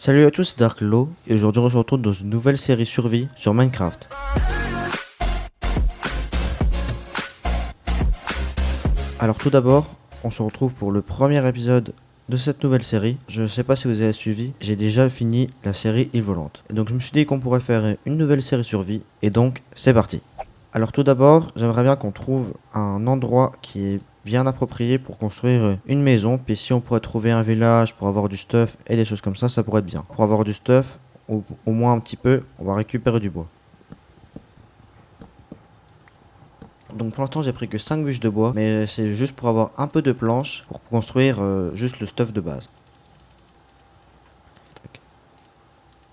Salut à tous, c'est Darklo et aujourd'hui on se retrouve dans une nouvelle série survie sur Minecraft. Alors tout d'abord, on se retrouve pour le premier épisode de cette nouvelle série. Je sais pas si vous avez suivi, j'ai déjà fini la série Île Volante. Et donc je me suis dit qu'on pourrait faire une nouvelle série survie et donc c'est parti. Alors tout d'abord, j'aimerais bien qu'on trouve un endroit qui est bien approprié pour construire une maison. Puis si on pourrait trouver un village pour avoir du stuff et des choses comme ça pourrait être bien. Pour avoir du stuff, au moins un petit peu, on va récupérer du bois. Donc pour l'instant j'ai pris que 5 bûches de bois, mais c'est juste pour avoir un peu de planches pour construire juste le stuff de base. Tac.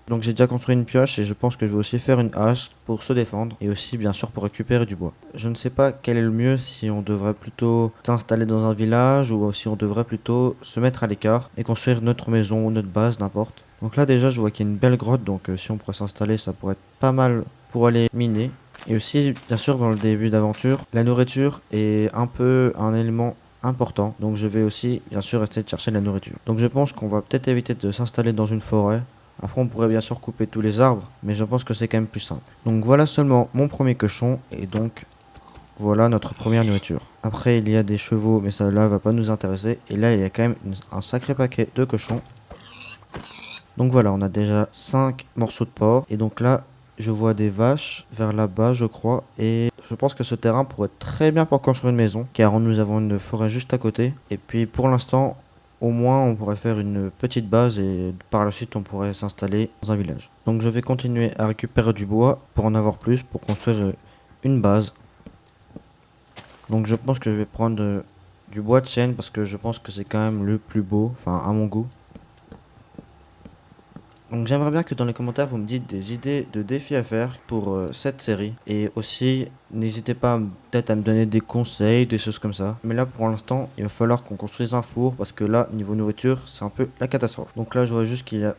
Donc j'ai déjà construit une pioche et je pense que je vais aussi faire une hache pour se défendre et aussi bien sûr pour récupérer du bois. Je ne sais pas quel est le mieux, si on devrait plutôt s'installer dans un village ou si on devrait plutôt se mettre à l'écart et construire notre maison ou notre base, n'importe. Donc là déjà je vois qu'il y a une belle grotte, donc si on pourrait s'installer ça pourrait être pas mal pour aller miner. Et aussi, bien sûr, dans le début d'aventure, la nourriture est un peu un élément important. Donc je vais aussi, bien sûr, essayer de chercher de la nourriture. Donc je pense qu'on va peut-être éviter de s'installer dans une forêt. Après, on pourrait bien sûr couper tous les arbres, mais je pense que c'est quand même plus simple. Donc voilà seulement mon premier cochon, et donc voilà notre première nourriture. Après, il y a des chevaux, mais ça là va pas nous intéresser. Et là, il y a quand même un sacré paquet de cochons. Donc voilà, on a déjà 5 morceaux de porc. Et donc là, je vois des vaches vers là-bas, je crois. Et je pense que ce terrain pourrait être très bien pour construire une maison, car nous avons une forêt juste à côté. Et puis pour l'instant, au moins, on pourrait faire une petite base et par la suite, on pourrait s'installer dans un village. Donc je vais continuer à récupérer du bois pour en avoir plus, pour construire une base. Donc je pense que je vais prendre du bois de chêne parce que je pense que c'est quand même le plus beau, enfin à mon goût. Donc j'aimerais bien que dans les commentaires vous me dites des idées de défis à faire pour cette série. Et aussi n'hésitez pas peut-être à me donner des conseils, des choses comme ça. Mais là pour l'instant il va falloir qu'on construise un four parce que là niveau nourriture c'est un peu la catastrophe. Donc là je vois juste qu'il y a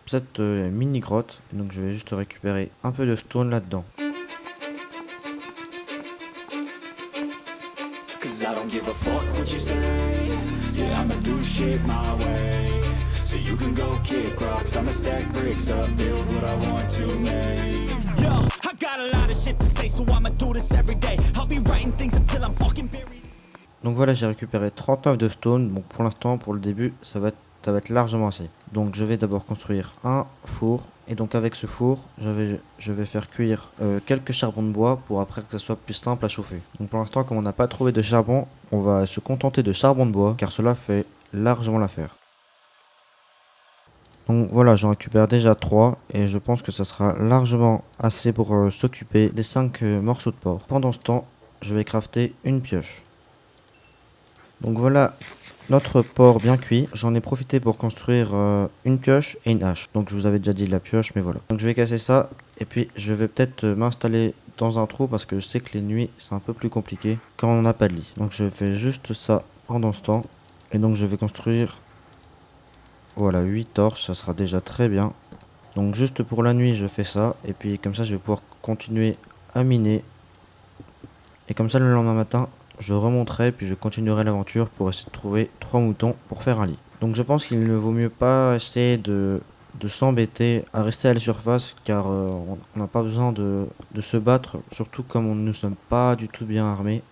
cette mini grotte. Donc je vais juste récupérer un peu de stone là-dedans. Cause I don't give a fuck what you say. Yeah, I'ma do shit my way. So you can go kick rocks, I'ma stack bricks up, build what I want to make. Yo, I got a lot of shit to say, so I'ma do this every day. I'll be writing things until I'm fucking buried. Donc voilà, j'ai récupéré 39 de stone. Donc pour l'instant, pour le début, ça va être largement assez. Donc je vais d'abord construire un four. Et donc avec ce four, je vais faire cuire quelques charbons de bois pour après que ça soit plus simple à chauffer. Donc pour l'instant, comme on n'a pas trouvé de charbon, on va se contenter de charbon de bois, car cela fait largement l'affaire. Donc voilà, j'en récupère déjà 3 et je pense que ça sera largement assez pour s'occuper des 5 morceaux de porc. Pendant ce temps, je vais crafter une pioche. Donc voilà notre porc bien cuit. J'en ai profité pour construire une pioche et une hache. Donc je vous avais déjà dit la pioche, mais voilà. Donc je vais casser ça et puis je vais peut-être m'installer dans un trou parce que je sais que les nuits c'est un peu plus compliqué quand on n'a pas de lit. Donc je fais juste ça pendant ce temps. Et donc je vais construire... Voilà, 8 torches, ça sera déjà très bien. Donc juste pour la nuit, je fais ça. Et puis comme ça, je vais pouvoir continuer à miner. Et comme ça, le lendemain matin, je remonterai. Puis je continuerai l'aventure pour essayer de trouver 3 moutons pour faire un lit. Donc je pense qu'il ne vaut mieux pas essayer de s'embêter à rester à la surface. Car on n'a pas besoin de se battre. Surtout comme nous ne sommes pas du tout bien armés.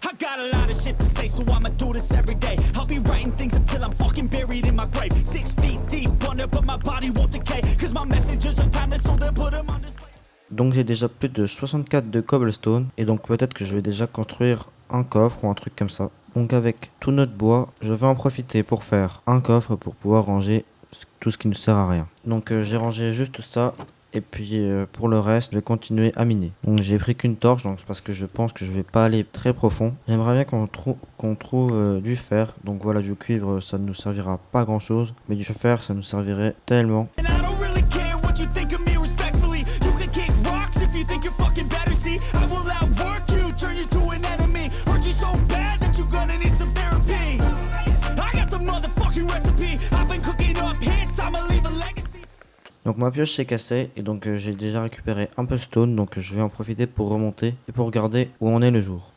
Shit to say, so I'ma do this every day. I'll be writing things until I'm fucking buried in my grave. 6 feet deep under, but my body won't decay. Cause my messages are timeless, so they'll put them on display. Donc j'ai déjà plus de 64 de cobblestone. Et donc peut-être que je vais déjà construire un coffre ou un truc comme ça. Donc avec tout notre bois, je vais en profiter pour faire un coffre pour pouvoir ranger tout ce qui ne sert à rien. Donc j'ai rangé juste ça. Et puis pour le reste, je vais continuer à miner. Donc j'ai pris qu'une torche, donc c'est parce que je pense que je vais pas aller très profond. J'aimerais bien qu'on trouve du fer. Donc voilà, du cuivre, ça ne nous servira pas grand chose. Mais du fer, ça nous servirait tellement. Donc ma pioche s'est cassée et donc j'ai déjà récupéré un peu de stone, donc je vais en profiter pour remonter et pour regarder où on est le jour.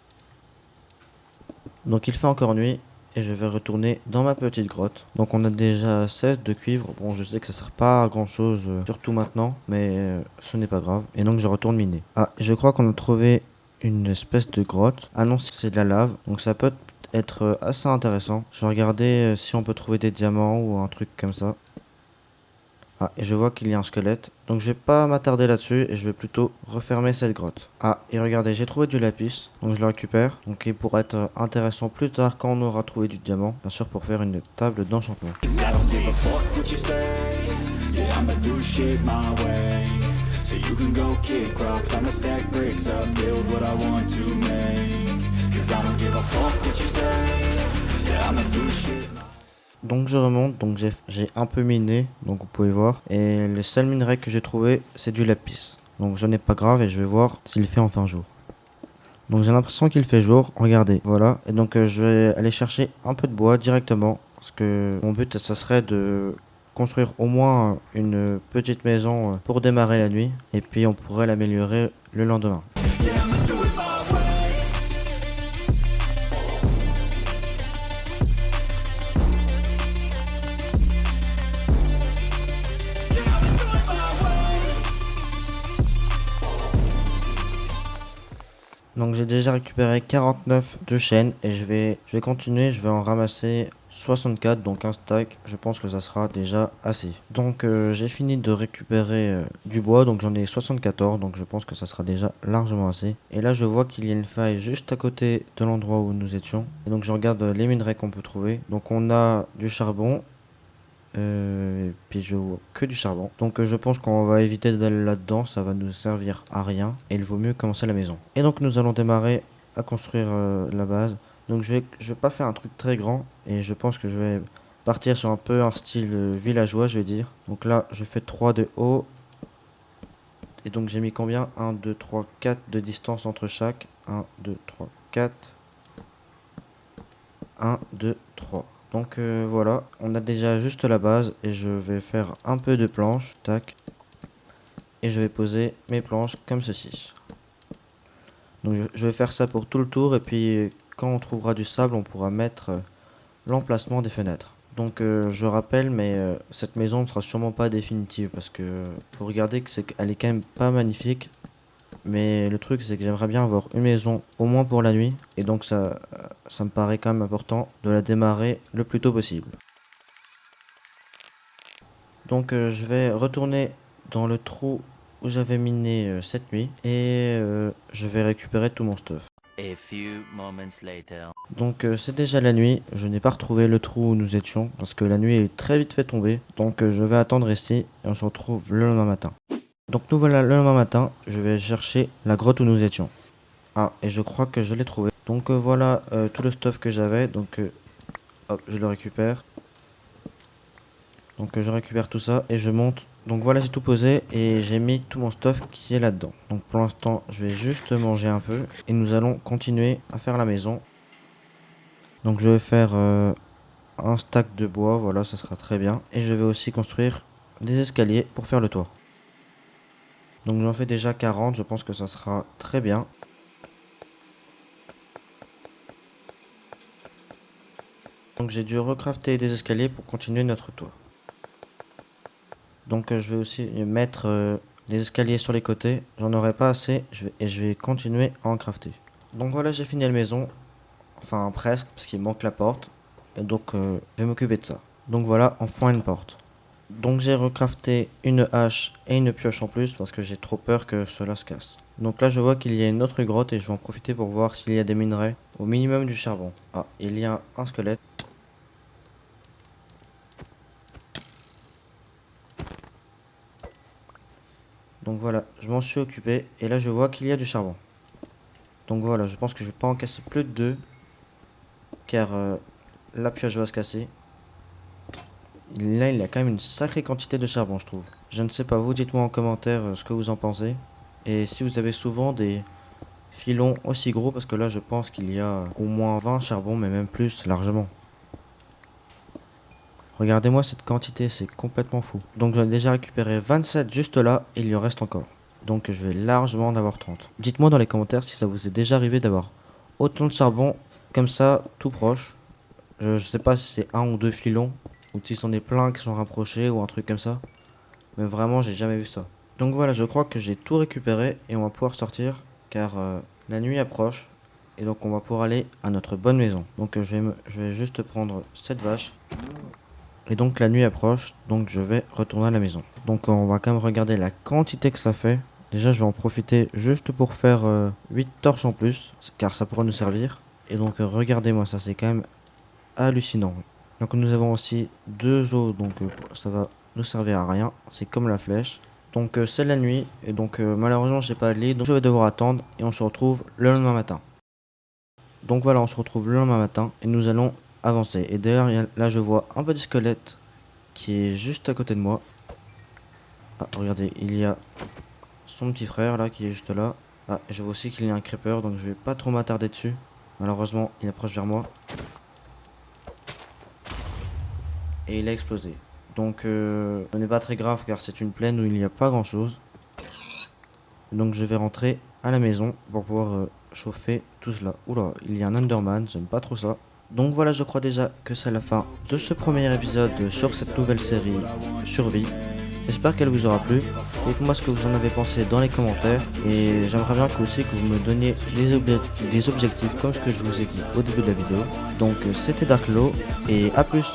Donc il fait encore nuit et je vais retourner dans ma petite grotte. Donc on a déjà 16 de cuivre. Bon, je sais que ça sert pas à grand chose, surtout maintenant, mais ce n'est pas grave. Et donc je retourne miner. Ah, je crois qu'on a trouvé une espèce de grotte. Ah non, c'est de la lave, donc ça peut être assez intéressant. Je vais regarder si on peut trouver des diamants ou un truc comme ça. Ah, et je vois qu'il y a un squelette. Donc je vais pas m'attarder là-dessus et je vais plutôt refermer cette grotte. Ah, et regardez, j'ai trouvé du lapis. Donc je le récupère. Donc il pourra être intéressant plus tard quand on aura trouvé du diamant. Bien sûr pour faire une table d'enchantement. So you can go kick rocks, I'ma stack bricks up, build what I want to make. Cause I don't give a fuck what you say. Yeah, I'ma do shit. Donc je remonte, donc j'ai un peu miné, donc vous pouvez voir. Et le seul minerai que j'ai trouvé, c'est du lapis. Donc ce n'est pas grave et je vais voir s'il fait enfin jour. Donc j'ai l'impression qu'il fait jour, regardez, voilà. Et donc je vais aller chercher un peu de bois directement. Parce que mon but, ça serait de construire au moins une petite maison pour démarrer la nuit. Et puis on pourrait l'améliorer le lendemain. Donc j'ai déjà récupéré 49 de chaînes et je vais continuer, je vais en ramasser 64, donc un stack, je pense que ça sera déjà assez. Donc j'ai fini de récupérer du bois, donc j'en ai 74, donc je pense que ça sera déjà largement assez. Et là je vois qu'il y a une faille juste à côté de l'endroit où nous étions. Et donc je regarde les minerais qu'on peut trouver. Donc on a du charbon. Et puis je vois que du charbon. Donc je pense qu'on va éviter d'aller là-dedans, ça va nous servir à rien. Et il vaut mieux commencer la maison. Et donc nous allons démarrer à construire la base. Donc je vais pas faire un truc très grand. Et je pense que je vais partir sur un peu un style villageois, je vais dire. Donc là je fais 3 de haut. Et donc j'ai mis combien? 1, 2, 3, 4 de distance entre chaque. 1, 2, 3, 4. 1, 2, 3. Donc voilà, on a déjà juste la base et je vais faire un peu de planches, tac. Et je vais poser mes planches comme ceci. Donc je vais faire ça pour tout le tour et puis quand on trouvera du sable, on pourra mettre l'emplacement des fenêtres. Donc je rappelle, mais cette maison ne sera sûrement pas définitive parce que faut regarder que elle est quand même pas magnifique. Mais le truc, c'est que j'aimerais bien avoir une maison au moins pour la nuit. Et donc ça me paraît quand même important de la démarrer le plus tôt possible. Donc je vais retourner dans le trou où j'avais miné cette nuit. Et je vais récupérer tout mon stuff. A few moments later. Donc c'est déjà la nuit. Je n'ai pas retrouvé le trou où nous étions. Parce que la nuit est très vite fait tomber. Donc je vais attendre ici. Et on se retrouve le lendemain matin. Donc nous voilà le lendemain matin, je vais chercher la grotte où nous étions. Ah, et je crois que je l'ai trouvé. Donc voilà tout le stuff que j'avais, donc hop, je le récupère. Donc je récupère tout ça et je monte. Donc voilà, j'ai tout posé et j'ai mis tout mon stuff qui est là-dedans. Donc pour l'instant, je vais juste manger un peu et nous allons continuer à faire la maison. Donc je vais faire un stack de bois, voilà, ça sera très bien. Et je vais aussi construire des escaliers pour faire le toit. Donc j'en fais déjà 40, je pense que ça sera très bien. Donc j'ai dû recrafter des escaliers pour continuer notre tour. Donc je vais aussi mettre des escaliers sur les côtés. J'en aurai pas assez et je vais continuer à en crafter. Donc voilà, j'ai fini la maison. Enfin presque, parce qu'il manque la porte. Et donc je vais m'occuper de ça. Donc voilà, enfin une porte. Donc j'ai recrafté une hache et une pioche en plus parce que j'ai trop peur que cela se casse. Donc là je vois qu'il y a une autre grotte et je vais en profiter pour voir s'il y a des minerais. Au minimum du charbon. Ah, il y a un squelette. Donc voilà, je m'en suis occupé et là je vois qu'il y a du charbon. Donc voilà, je pense que je vais pas en casser plus de 2 car la pioche va se casser. Là il y a quand même une sacrée quantité de charbon je trouve. Je ne sais pas, vous dites-moi en commentaire ce que vous en pensez. Et si vous avez souvent des filons aussi gros parce que là je pense qu'il y a au moins 20 charbons mais même plus largement. Regardez-moi cette quantité, c'est complètement fou. Donc j'en ai déjà récupéré 27 juste là et il y en reste encore. Donc je vais largement en avoir 30. Dites-moi dans les commentaires si ça vous est déjà arrivé d'avoir autant de charbon comme ça tout proche. Je sais pas si c'est un ou deux filons, ou s'ils sont des pleins qui sont rapprochés ou un truc comme ça. Mais vraiment, j'ai jamais vu ça. Donc voilà, je crois que j'ai tout récupéré et on va pouvoir sortir car la nuit approche. Et donc on va pouvoir aller à notre bonne maison. Donc je vais juste prendre cette vache. Et donc la nuit approche, donc je vais retourner à la maison. Donc on va quand même regarder la quantité que ça fait. Déjà je vais en profiter juste pour faire 8 torches en plus, car ça pourra nous servir. Et donc regardez-moi ça, c'est quand même hallucinant. Donc nous avons aussi 2 os, donc ça va nous servir à rien. C'est comme la flèche. Donc c'est la nuit, et donc malheureusement j'ai pas de lit, donc je vais devoir attendre. Et on se retrouve le lendemain matin. Donc voilà, on se retrouve le lendemain matin, et nous allons avancer. Et d'ailleurs, là je vois un petit squelette qui est juste à côté de moi. Ah, regardez, il y a son petit frère là qui est juste là. Ah, je vois aussi qu'il y a un creeper, donc je vais pas trop m'attarder dessus. Malheureusement, il approche vers moi. Et il a explosé. Donc ce n'est pas très grave car c'est une plaine où il n'y a pas grand chose. Donc je vais rentrer à la maison pour pouvoir chauffer tout cela. Oula, il y a un Enderman, j'aime pas trop ça. Donc voilà, je crois déjà que c'est la fin de ce premier épisode sur cette nouvelle série Survie. J'espère qu'elle vous aura plu. Dites-moi ce que vous en avez pensé dans les commentaires. Et j'aimerais bien aussi que vous me donniez des objectifs comme ce que je vous ai dit au début de la vidéo. Donc c'était Darklo et à plus.